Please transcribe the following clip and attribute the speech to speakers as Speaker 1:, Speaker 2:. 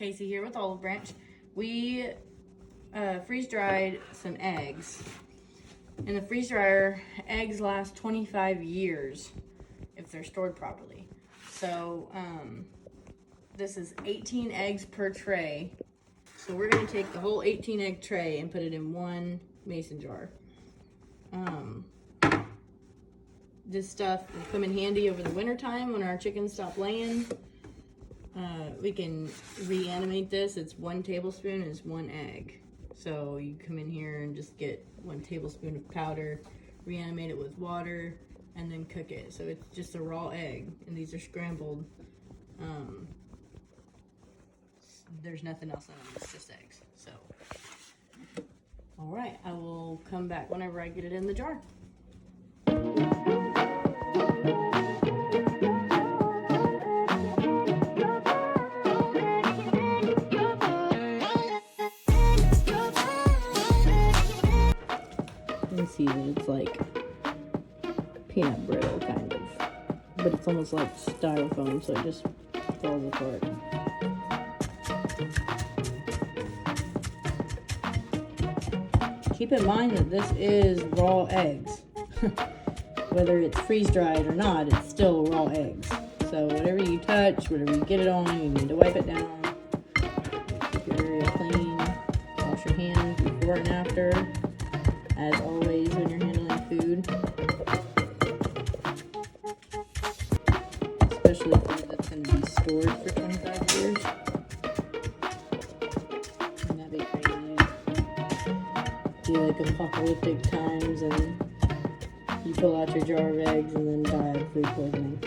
Speaker 1: Casey here with Olive Branch. We freeze dried some eggs. In the freeze dryer, eggs last 25 years if they're stored properly. So this is 18 eggs per tray. So we're gonna take the whole 18 egg tray and put it in one mason jar. This stuff will come in handy over the winter time when our chickens stop laying. We can reanimate this. It's 1 tablespoon is 1 egg. So you come in here and just get 1 tablespoon of powder, reanimate it with water, and then cook it. So it's just a raw egg, and these are scrambled. There's nothing else in them, it's just eggs. So, all right, I will come back whenever I get it in the jar. You can see that it's like peanut brittle kind of, but it's almost like styrofoam, so it just falls apart. Keep in mind that this is raw eggs. Whether it's freeze dried or not, it's still raw eggs. So whatever you touch, whatever you get it on, you need to wipe it down. Keep your area clean. Wash your hands before and after. As always when you're handling food. Especially food that's going to be stored for 25 years. Wouldn't that be crazy? Do like apocalyptic times and you pull out your jar of eggs and then die of food poisoning.